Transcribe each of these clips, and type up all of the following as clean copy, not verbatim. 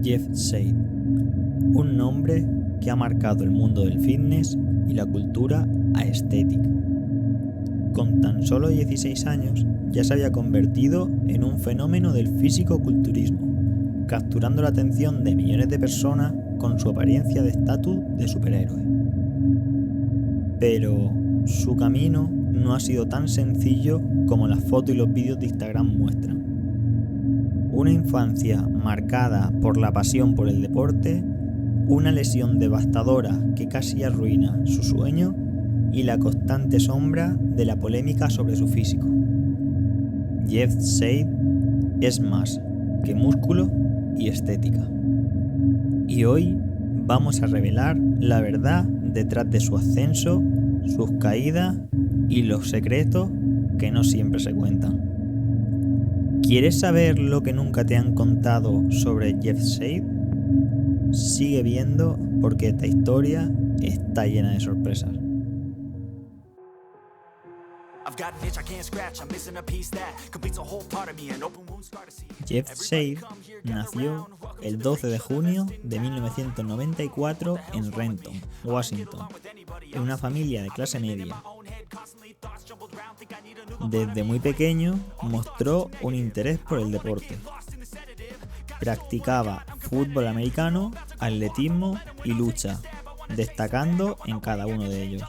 Jeff Seid, un nombre que ha marcado el mundo del fitness y la cultura aesthetic. Con tan solo 16 años ya se había convertido en un fenómeno del físico-culturismo, capturando la atención de millones de personas con su apariencia de estatus de superhéroe. Pero su camino no ha sido tan sencillo como las fotos y los vídeos de Instagram muestran. Una infancia marcada por la pasión por el deporte, una lesión devastadora que casi arruina su sueño y la constante sombra de la polémica sobre su físico. Jeff Seid es más que músculo y estética. Y hoy vamos a revelar la verdad detrás de su ascenso, sus caídas y los secretos que no siempre se cuentan. ¿Quieres saber lo que nunca te han contado sobre Jeff Seid? Sigue viendo porque esta historia está llena de sorpresas. Jeff Seid nació el 12 de junio de 1994 en Renton, Washington, en una familia de clase media. Desde muy pequeño mostró un interés por el deporte. Practicaba fútbol americano, atletismo y lucha, destacando en cada uno de ellos.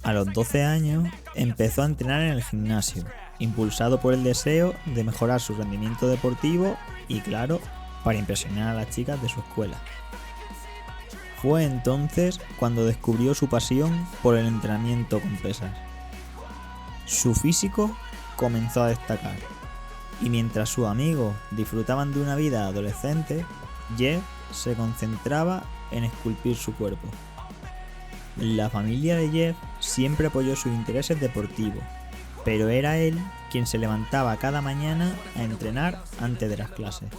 A los 12 años empezó a entrenar en el gimnasio, impulsado por el deseo de mejorar su rendimiento deportivo y, claro, para impresionar a las chicas de su escuela. Fue entonces cuando descubrió su pasión por el entrenamiento con pesas. Su físico comenzó a destacar, y mientras sus amigos disfrutaban de una vida adolescente, Jeff se concentraba en esculpir su cuerpo. La familia de Jeff siempre apoyó sus intereses deportivos, pero era él quien se levantaba cada mañana a entrenar antes de las clases.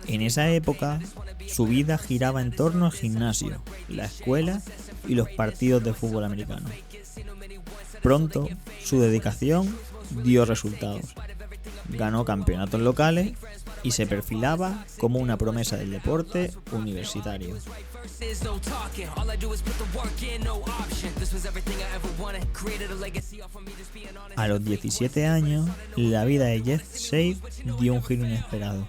En esa época, su vida giraba en torno al gimnasio, la escuela y los partidos de fútbol americano. Pronto, su dedicación dio resultados. Ganó campeonatos locales y se perfilaba como una promesa del deporte universitario. A los 17 años, la vida de Jeff Seid dio un giro inesperado.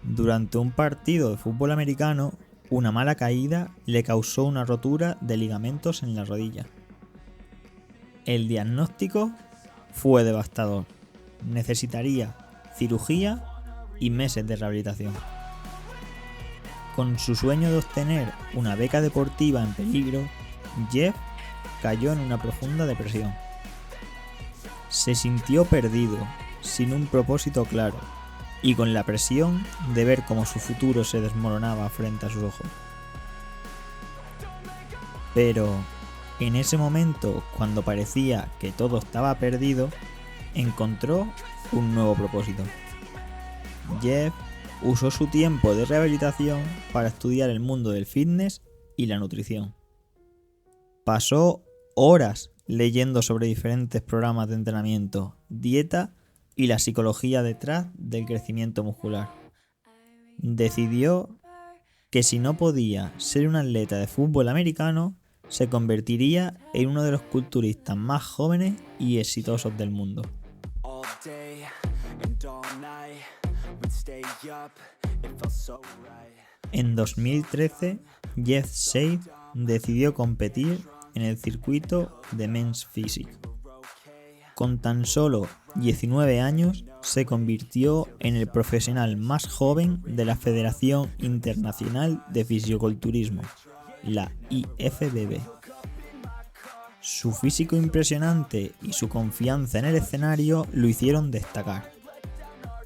Durante un partido de fútbol americano, una mala caída le causó una rotura de ligamentos en la rodilla. El diagnóstico fue devastador. Necesitaría cirugía y meses de rehabilitación. Con su sueño de obtener una beca deportiva en peligro, Jeff cayó en una profunda depresión. Se sintió perdido, sin un propósito claro, y con la presión de ver cómo su futuro se desmoronaba frente a sus ojos. Pero en ese momento, cuando parecía que todo estaba perdido, encontró un nuevo propósito. Jeff usó su tiempo de rehabilitación para estudiar el mundo del fitness y la nutrición. Pasó horas leyendo sobre diferentes programas de entrenamiento, dieta y la psicología detrás del crecimiento muscular. Decidió que si no podía ser un atleta de fútbol americano, se convertiría en uno de los culturistas más jóvenes y exitosos del mundo. En 2013, Jeff Seid decidió competir en el circuito de Men's Physique. Con tan solo 19 años, se convirtió en el profesional más joven de la Federación Internacional de Fisiculturismo, la IFBB. Su físico impresionante y su confianza en el escenario lo hicieron destacar.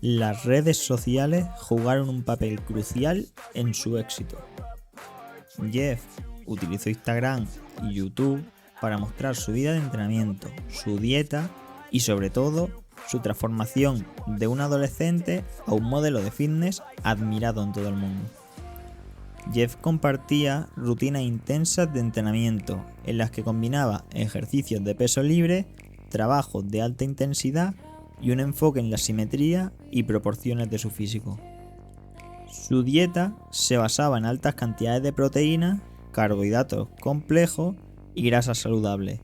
Las redes sociales jugaron un papel crucial en su éxito. Jeff utilizó Instagram y YouTube para mostrar su vida de entrenamiento, su dieta y sobre todo su transformación de un adolescente a un modelo de fitness admirado en todo el mundo. Jeff compartía rutinas intensas de entrenamiento en las que combinaba ejercicios de peso libre, trabajos de alta intensidad y un enfoque en la simetría y proporciones de su físico. Su dieta se basaba en altas cantidades de proteínas, carbohidratos complejos y grasas saludables,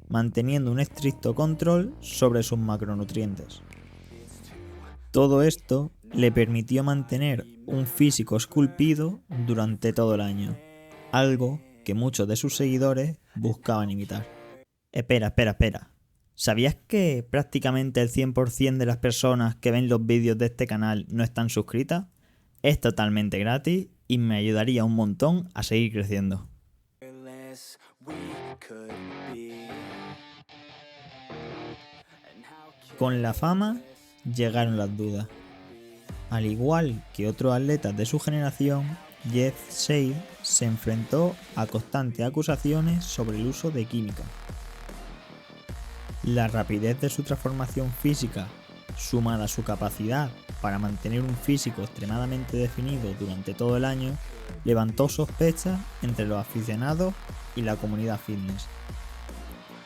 manteniendo un estricto control sobre sus macronutrientes. Todo esto le permitió mantener un físico esculpido durante todo el año, algo que muchos de sus seguidores buscaban imitar. Espera. ¿Sabías que prácticamente el 100% de las personas que ven los vídeos de este canal no están suscritas? Es totalmente gratis y me ayudaría un montón a seguir creciendo. Con la fama llegaron las dudas. Al igual que otros atletas de su generación, Jeff Shade se enfrentó a constantes acusaciones sobre el uso de química. La rapidez de su transformación física, sumada a su capacidad para mantener un físico extremadamente definido durante todo el año, levantó sospechas entre los aficionados y la comunidad fitness.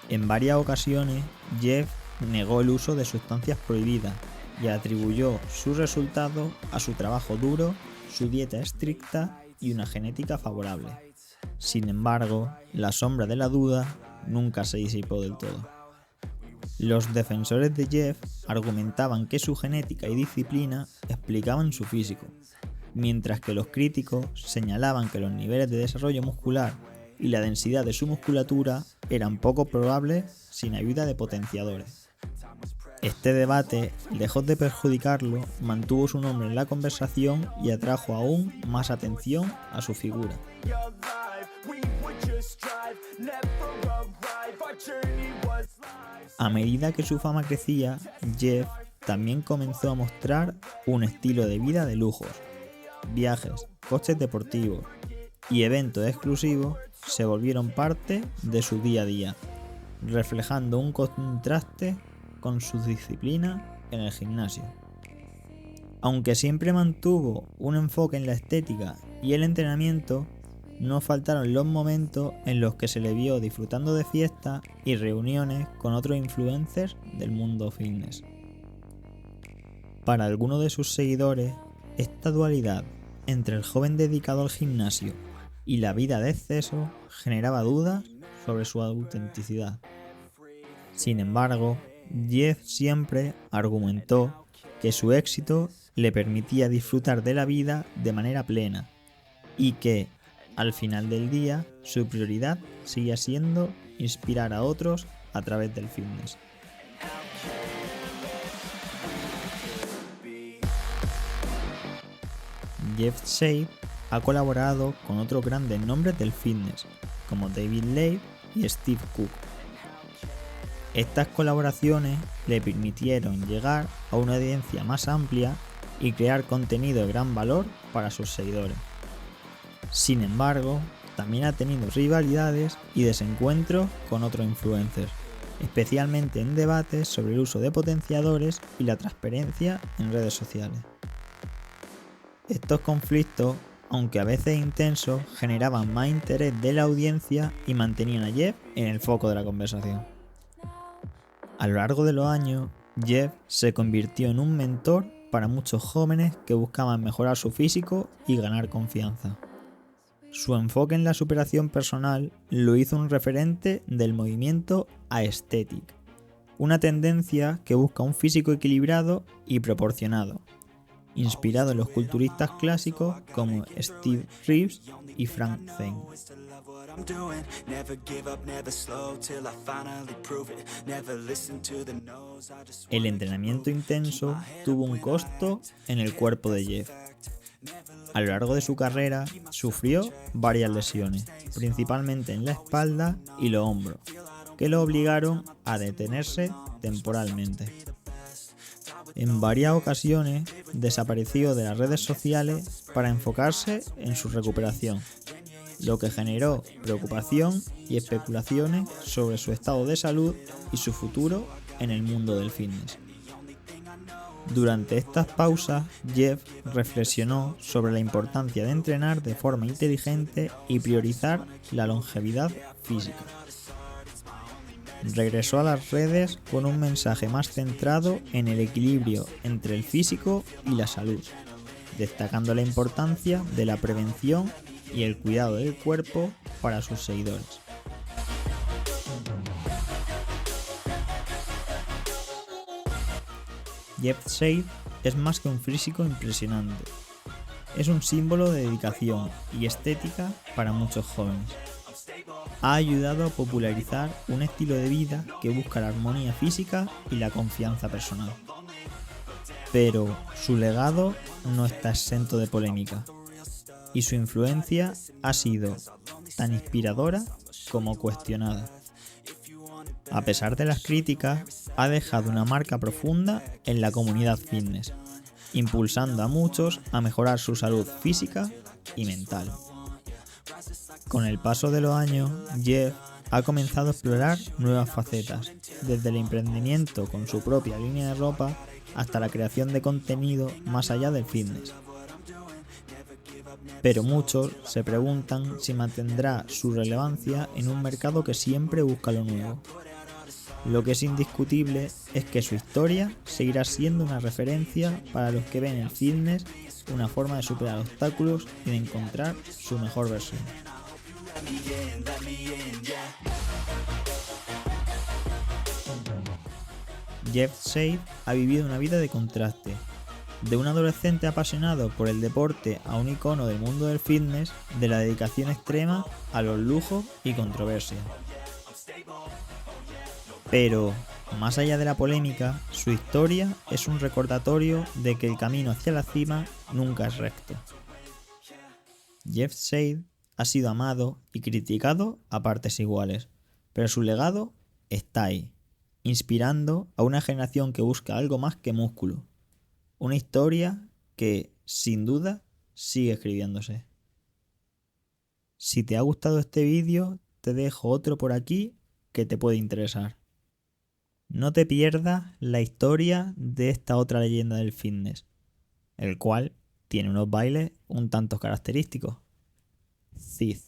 En varias ocasiones, Jeff negó el uso de sustancias prohibidas y atribuyó sus resultados a su trabajo duro, su dieta estricta y una genética favorable. Sin embargo, la sombra de la duda nunca se disipó del todo. Los defensores de Jeff argumentaban que su genética y disciplina explicaban su físico, mientras que los críticos señalaban que los niveles de desarrollo muscular y la densidad de su musculatura eran poco probables sin ayuda de potenciadores. Este debate, lejos de perjudicarlo, mantuvo su nombre en la conversación y atrajo aún más atención a su figura. A medida que su fama crecía, Jeff también comenzó a mostrar un estilo de vida de lujos. Viajes, coches deportivos y eventos exclusivos se volvieron parte de su día a día, reflejando un contraste con su disciplina en el gimnasio. Aunque siempre mantuvo un enfoque en la estética y el entrenamiento, no faltaron los momentos en los que se le vio disfrutando de fiestas y reuniones con otros influencers del mundo fitness. Para algunos de sus seguidores, esta dualidad entre el joven dedicado al gimnasio y la vida de exceso generaba dudas sobre su autenticidad. Sin embargo, Jeff siempre argumentó que su éxito le permitía disfrutar de la vida de manera plena y que, al final del día, su prioridad seguía siendo inspirar a otros a través del fitness. Jeff Shade ha colaborado con otros grandes nombres del fitness, como David Lape y Steve Cook. Estas colaboraciones le permitieron llegar a una audiencia más amplia y crear contenido de gran valor para sus seguidores. Sin embargo, también ha tenido rivalidades y desencuentros con otros influencers, especialmente en debates sobre el uso de potenciadores y la transparencia en redes sociales. Estos conflictos, aunque a veces intensos, generaban más interés de la audiencia y mantenían a Jeff en el foco de la conversación. A lo largo de los años, Jeff se convirtió en un mentor para muchos jóvenes que buscaban mejorar su físico y ganar confianza. Su enfoque en la superación personal lo hizo un referente del movimiento aesthetic, una tendencia que busca un físico equilibrado y proporcionado, inspirado en los culturistas clásicos como Steve Reeves y Frank Zane. El entrenamiento intenso tuvo un costo en el cuerpo de Jeff. A lo largo de su carrera sufrió varias lesiones, principalmente en la espalda y los hombros, que lo obligaron a detenerse temporalmente. En varias ocasiones desapareció de las redes sociales para enfocarse en su recuperación, lo que generó preocupación y especulaciones sobre su estado de salud y su futuro en el mundo del fitness. Durante estas pausas, Jeff reflexionó sobre la importancia de entrenar de forma inteligente y priorizar la longevidad física. Regresó a las redes con un mensaje más centrado en el equilibrio entre el físico y la salud, destacando la importancia de la prevención y el cuidado del cuerpo para sus seguidores. Jeff Shade es más que un físico impresionante. Es un símbolo de dedicación y estética para muchos jóvenes. Ha ayudado a popularizar un estilo de vida que busca la armonía física y la confianza personal. Pero su legado no está exento de polémica, y su influencia ha sido tan inspiradora como cuestionada. A pesar de las críticas, ha dejado una marca profunda en la comunidad fitness, impulsando a muchos a mejorar su salud física y mental. Con el paso de los años, Jeff ha comenzado a explorar nuevas facetas, desde el emprendimiento con su propia línea de ropa hasta la creación de contenido más allá del fitness. Pero muchos se preguntan si mantendrá su relevancia en un mercado que siempre busca lo nuevo. Lo que es indiscutible es que su historia seguirá siendo una referencia para los que ven el fitness una forma de superar obstáculos y de encontrar su mejor versión. Jeff Shade ha vivido una vida de contraste, de un adolescente apasionado por el deporte a un icono del mundo del fitness, de la dedicación extrema a los lujos y controversia. Pero, más allá de la polémica, su historia es un recordatorio de que el camino hacia la cima nunca es recto. Jeff Shade ha sido amado y criticado a partes iguales, pero su legado está ahí, inspirando a una generación que busca algo más que músculo. Una historia que, sin duda, sigue escribiéndose. Si te ha gustado este vídeo, te dejo otro por aquí que te puede interesar. No te pierdas la historia de esta otra leyenda del fitness, el cual tiene unos bailes un tanto característicos. Cid.